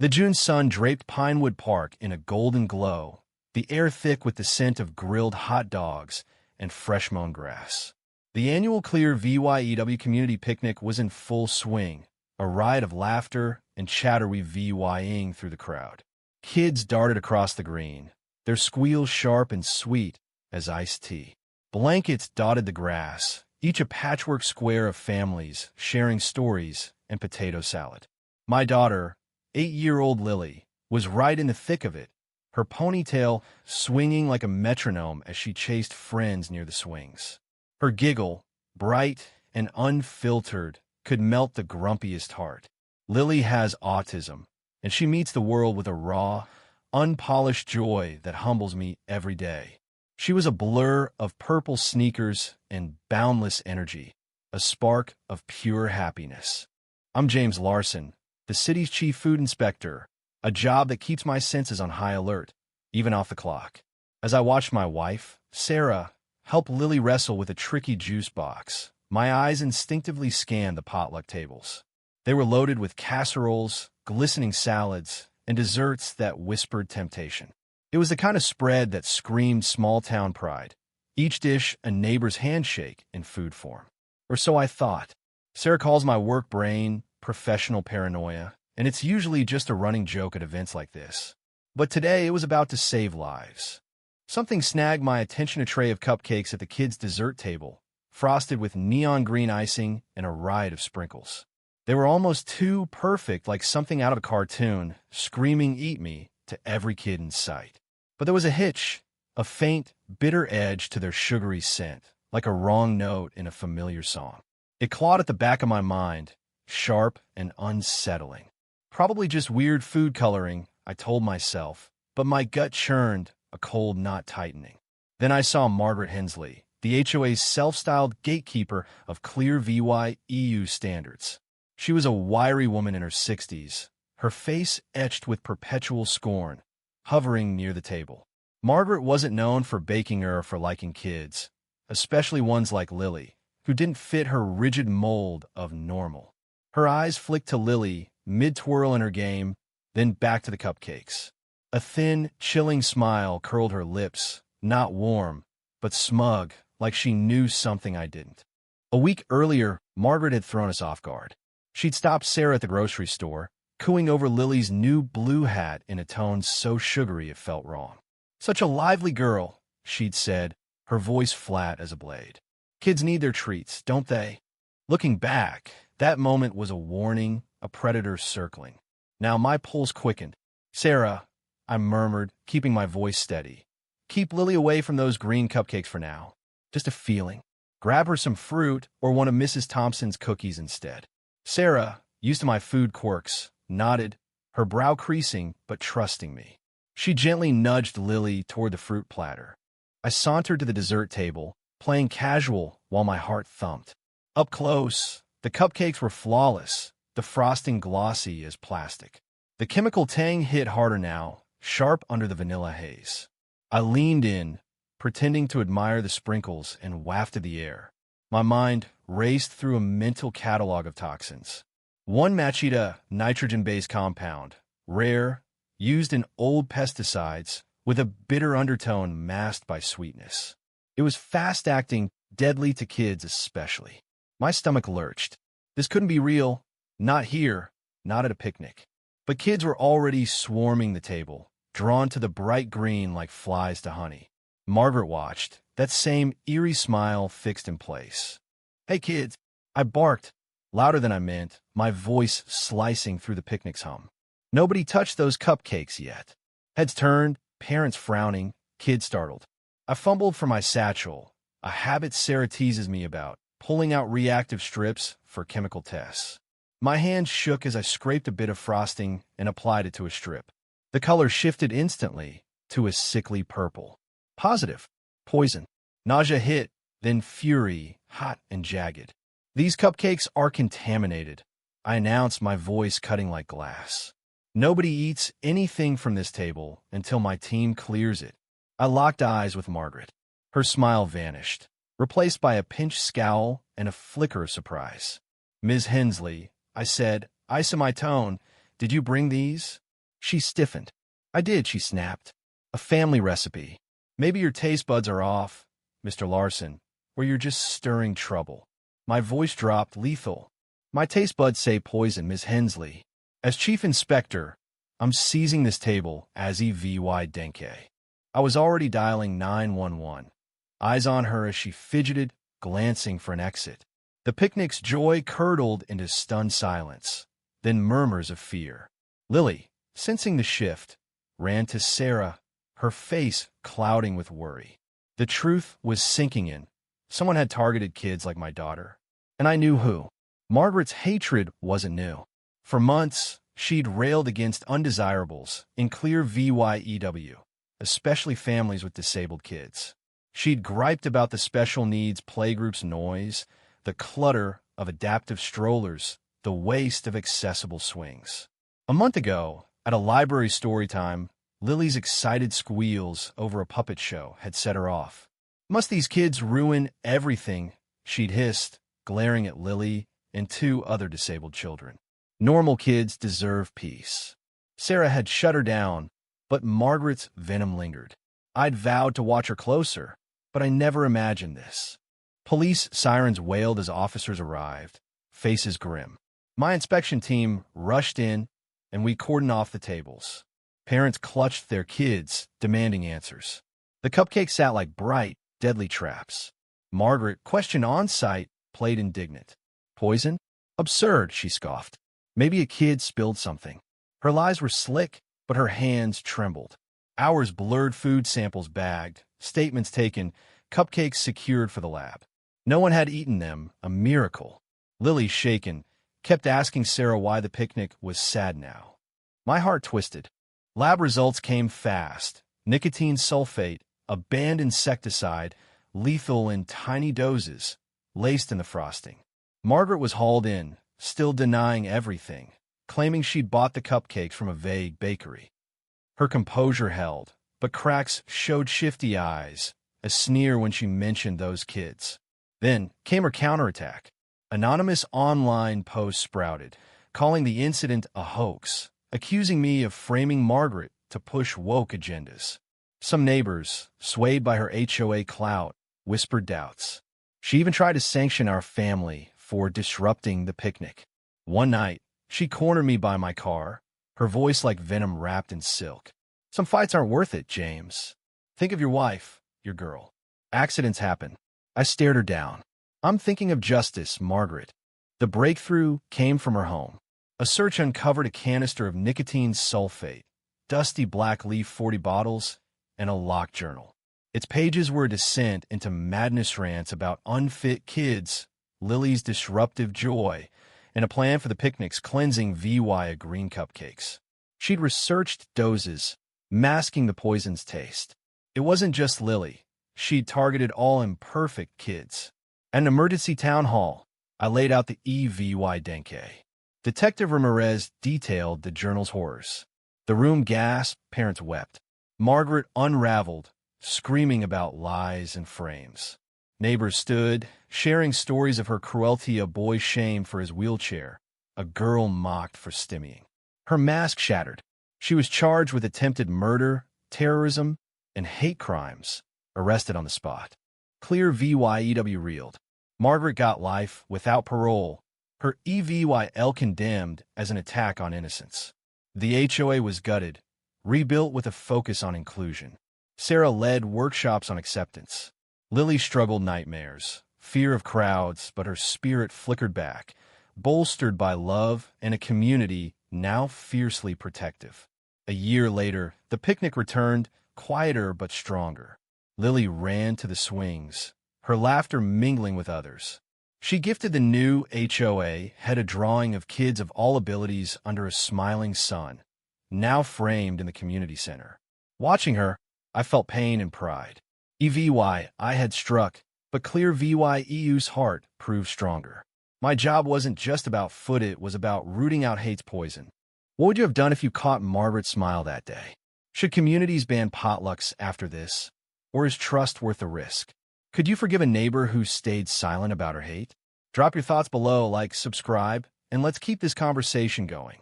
The June sun draped Pinewood Park in a golden glow, the air thick with the scent of grilled hot dogs and fresh mown grass. The annual Clear VYEW community picnic was in full swing, a riot of laughter and chatter we VYing through the crowd. Kids darted across the green, their squeals sharp and sweet as iced tea. Blankets dotted the grass, each a patchwork square of families sharing stories and potato salad. My daughter, 8-year-old Lily, was right in the thick of it, her ponytail swinging like a metronome as she chased friends near the swings. Her giggle, bright and unfiltered, could melt the grumpiest heart. Lily has autism, and she meets the world with a raw, unpolished joy that humbles me every day. She was a blur of purple sneakers and boundless energy, a spark of pure happiness. I'm James Larson, the city's chief food inspector, a job that keeps my senses on high alert, even off the clock. As I watched my wife, Sarah, help Lily wrestle with a tricky juice box, my eyes instinctively scanned the potluck tables. They were loaded with casseroles, glistening salads, and desserts that whispered temptation. It was the kind of spread that screamed small-town pride, each dish a neighbor's handshake in food form. Or so I thought. Sarah calls my work brain professional paranoia, and it's usually just a running joke at events like this. But today it was about to save lives. Something snagged my attention: a tray of cupcakes at the kids' dessert table, frosted with neon green icing and a riot of sprinkles. They were almost too perfect, like something out of a cartoon, screaming "Eat me" to every kid in sight. But there was a hitch, a faint, bitter edge to their sugary scent, like a wrong note in a familiar song. It clawed at the back of my mind, sharp and unsettling. Probably just weird food coloring, I told myself, but my gut churned, a cold knot tightening. Then I saw Margaret Hensley, the HOA's self-styled gatekeeper of clear VY EU standards. She was a wiry woman in her 60s, her face etched with perpetual scorn, hovering near the table. Margaret wasn't known for baking or for liking kids, especially ones like Lily, who didn't fit her rigid mold of normal. Her eyes flicked to Lily, mid-twirl in her game, then back to the cupcakes. A thin, chilling smile curled her lips, not warm, but smug, like she knew something I didn't. A week earlier, Margaret had thrown us off guard. She'd stopped Sarah at the grocery store, cooing over Lily's new blue hat in a tone so sugary it felt wrong. "Such a lively girl," she'd said, her voice flat as a blade. "Kids need their treats, don't they?" Looking back, that moment was a warning, a predator circling. Now my pulse quickened. "Sarah," I murmured, keeping my voice steady, "keep Lily away from those green cupcakes for now. Just a feeling. Grab her some fruit or one of Mrs. Thompson's cookies instead." Sarah, used to my food quirks, nodded, her brow creasing but trusting me. She gently nudged Lily toward the fruit platter. I sauntered to the dessert table, playing casual while my heart thumped. Up close, the cupcakes were flawless, the frosting glossy as plastic. The chemical tang hit harder now, sharp under the vanilla haze. I leaned in, pretending to admire the sprinkles, and wafted the air. My mind raced through a mental catalog of toxins. 1-machita nitrogen-based compound, rare, used in old pesticides, with a bitter undertone masked by sweetness. It was fast-acting, deadly to kids especially. My stomach lurched. This couldn't be real. Not here, not at a picnic. But kids were already swarming the table, drawn to the bright green like flies to honey. Margaret watched, that same eerie smile fixed in place. "Hey kids," I barked, louder than I meant, my voice slicing through the picnic's hum. Nobody touched those cupcakes yet. Heads turned, parents frowning, kids startled. I fumbled for my satchel, a habit Sarah teases me about, pulling out reactive strips for chemical tests. My hand shook as I scraped a bit of frosting and applied it to a strip. The color shifted instantly to a sickly purple. Positive. Poison. Nausea hit, then fury, hot and jagged. "These cupcakes are contaminated," I announced, my voice cutting like glass. "Nobody eats anything from this table until my team clears it." I locked eyes with Margaret. Her smile vanished, replaced by a pinched scowl and a flicker of surprise. "Ms. Hensley," I said, ice in my tone, "did you bring these?" She stiffened. I did, she snapped. A family recipe. Maybe your taste buds are off, Mr. Larson, or you're just stirring trouble. My voice dropped lethal. My taste buds say poison, Ms. Hensley. As chief inspector, I'm seizing this table as EVY Denke. I was already dialing 911, eyes on her as she fidgeted, glancing for an exit. The picnic's joy curdled into stunned silence, then murmurs of fear. Lily, sensing the shift, ran to Sarah, her face clouding with worry. The truth was sinking in. Someone had targeted kids like my daughter, and I knew who. Margaret's hatred wasn't new. For months, she'd railed against undesirables in clear VYEW, especially families with disabled kids. She'd griped about the special needs playgroup's noise, the clutter of adaptive strollers, the waste of accessible swings. A month ago, at a library story time, Lily's excited squeals over a puppet show had set her off. Must these kids ruin everything, she'd hissed, glaring at Lily and two other disabled children. Normal kids deserve peace. Sarah had shut her down, but Margaret's venom lingered. I'd vowed to watch her closer, but I never imagined this. Police sirens wailed as officers arrived, faces grim. My inspection team rushed in, and we cordoned off the tables. Parents clutched their kids, demanding answers. The cupcakes sat like bright, deadly traps. Margaret, questioned on site, played indignant. Poison? Absurd, she scoffed. Maybe a kid spilled something. Her lies were slick, but her hands trembled. Hours blurred, food samples bagged, statements taken, cupcakes secured for the lab. No one had eaten them, a miracle. Lily, shaken, kept asking Sarah why the picnic was sad now. My heart twisted. Lab results came fast. Nicotine sulfate, a banned insecticide, lethal in tiny doses, laced in the frosting. Margaret was hauled in, still denying everything, claiming she'd bought the cupcakes from a vague bakery. Her composure held, but cracks showed shifty eyes, a sneer when she mentioned those kids. Then came her counterattack. Anonymous online posts sprouted, calling the incident a hoax, accusing me of framing Margaret to push woke agendas. Some neighbors, swayed by her HOA clout, whispered doubts. She even tried to sanction our family for disrupting the picnic. One night, she cornered me by my car, her voice like venom wrapped in silk. Some fights aren't worth it, James. Think of your wife, your girl. Accidents happen. I stared her down. I'm thinking of justice, Margaret. The breakthrough came from her home. A search uncovered a canister of nicotine sulfate, dusty black leaf 40 bottles, and a locked journal. Its pages were a descent into madness rants about unfit kids, Lily's disruptive joy, and a plan for the picnic's cleansing VY green cupcakes. She'd researched doses, masking the poison's taste. It wasn't just Lily. She'd targeted all imperfect kids. At an emergency town hall, I laid out the EVY Denke. Detective Ramirez detailed the journal's horrors. The room gasped, parents wept. Margaret unraveled, screaming about lies and frames. Neighbors stood, sharing stories of her cruelty, a boy shamed for his wheelchair, a girl mocked for stimmying. Her mask shattered. She was charged with attempted murder, terrorism, and hate crimes, arrested on the spot. Clear VYEW reeled. Margaret got life without parole, her EVYL condemned as an attack on innocence. The HOA was gutted, rebuilt with a focus on inclusion. Sarah led workshops on acceptance. Lily struggled nightmares, fear of crowds, but her spirit flickered back, bolstered by love and a community now fiercely protective. A year later, the picnic returned, quieter but stronger. Lily ran to the swings, her laughter mingling with others. She gifted the new HOA, had a drawing of kids of all abilities under a smiling sun, now framed in the community center. Watching her, I felt pain and pride. EVY I had struck, but clear VYEU's heart proved stronger. My job wasn't just about foot, it was about rooting out hate's poison. What would you have done if you caught Margaret's smile that day? Should communities ban potlucks after this? Or is trust worth the risk? Could you forgive a neighbor who stayed silent about her hate? Drop your thoughts below, like, subscribe, and let's keep this conversation going.